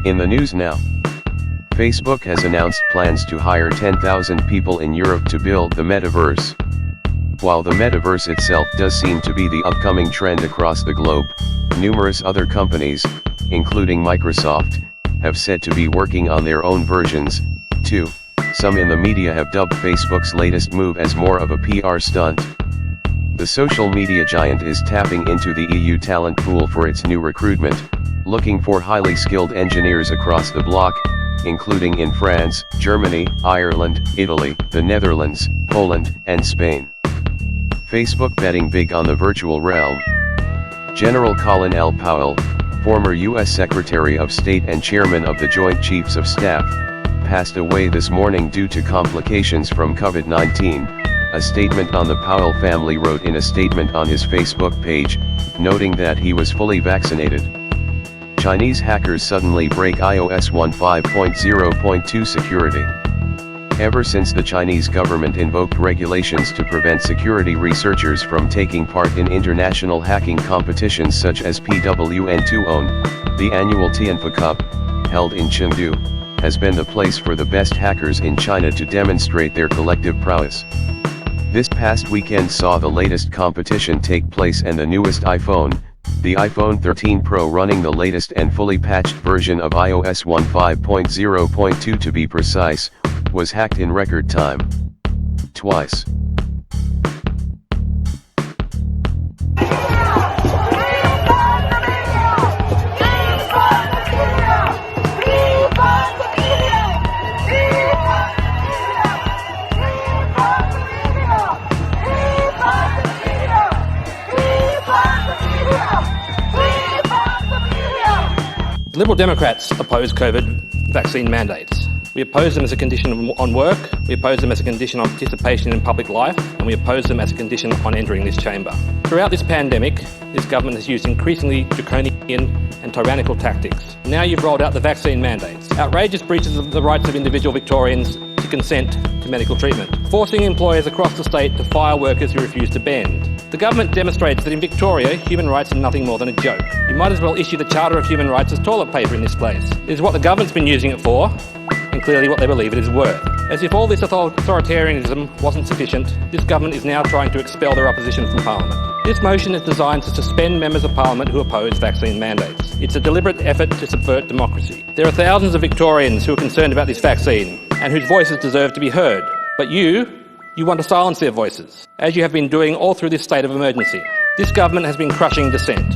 In the news now. Facebook has announced plans to hire 10,000 people in Europe to build the metaverse. While the metaverse itself does seem to be the upcoming trend across the globe, numerous other companies, including Microsoft, have said to be working on their own versions, too. Some in the media have dubbed Facebook's latest move as more of a PR stunt. The social media giant is tapping into the EU talent pool for its new recruitment, looking for highly skilled engineers across the bloc, including in France, Germany, Ireland, Italy, the Netherlands, Poland, and Spain. Facebook betting big on the virtual realm. General Colin L. Powell, former U.S. Secretary of State and Chairman of the Joint Chiefs of Staff, passed away this morning due to complications from COVID-19, a statement on the Powell family wrote in a statement on his Facebook page, noting that he was fully vaccinated. Chinese hackers suddenly break iOS 15.0.2 security. Ever since the Chinese government invoked regulations to prevent security researchers from taking part in international hacking competitions such as PWN2ON, the annual Tianfu Cup, held in Chengdu, has been the place for the best hackers in China to demonstrate their collective prowess. This past weekend saw the latest competition take place, and the newest iPhone, the iPhone 13 Pro running the latest and fully patched version of iOS 15.0.2 to be precise, was hacked in record time. Twice. Liberal Democrats oppose COVID vaccine mandates. We oppose them as a condition on work, we oppose them as a condition on participation in public life, and we oppose them as a condition on entering this chamber. Throughout this pandemic, this government has used increasingly draconian and tyrannical tactics. Now you've rolled out the vaccine mandates, outrageous breaches of the rights of individual Victorians to consent to medical treatment, forcing employers across the state to fire workers who refuse to bend. The government demonstrates that in Victoria, human rights are nothing more than a joke. You might as well issue the Charter of Human Rights as toilet paper in this place. It is what the government's been using it for, and clearly what they believe it is worth. As if all this authoritarianism wasn't sufficient, this government is now trying to expel their opposition from Parliament. This motion is designed to suspend members of Parliament who oppose vaccine mandates. It's a deliberate effort to subvert democracy. There are thousands of Victorians who are concerned about this vaccine, and whose voices deserve to be heard. But you want to silence their voices, as you have been doing all through this state of emergency. This government has been crushing dissent,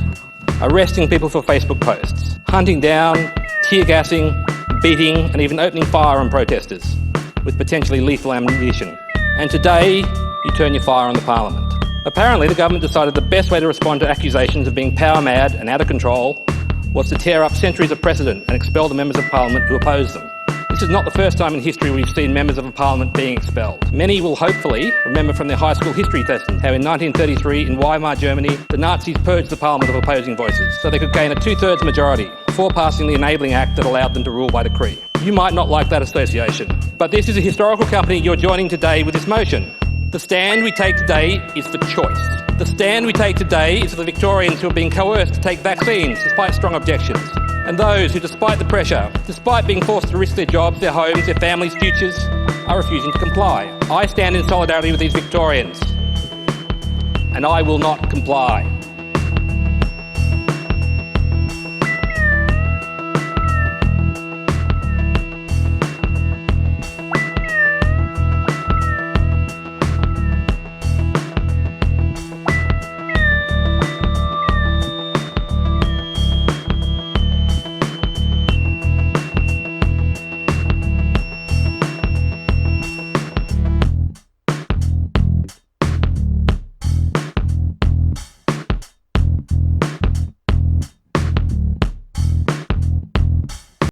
arresting people for Facebook posts, hunting down, tear-gassing, beating and even opening fire on protesters with potentially lethal ammunition. And today, you turn your fire on the Parliament. Apparently, the government decided the best way to respond to accusations of being power-mad and out of control was to tear up centuries of precedent and expel the members of Parliament who oppose them. This is not the first time in history we've seen members of a parliament being expelled. Many will hopefully remember from their high school history lessons how in 1933 in Weimar, Germany, the Nazis purged the parliament of opposing voices so they could gain a two-thirds majority before passing the Enabling Act that allowed them to rule by decree. You might not like that association, but this is a historical company you're joining today with this motion. The stand we take today is for choice. The stand we take today is for the Victorians who are being coerced to take vaccines despite strong objections, and those who, despite the pressure, despite being forced to risk their jobs, their homes, their families' futures, are refusing to comply. I stand in solidarity with these Victorians, and I will not comply.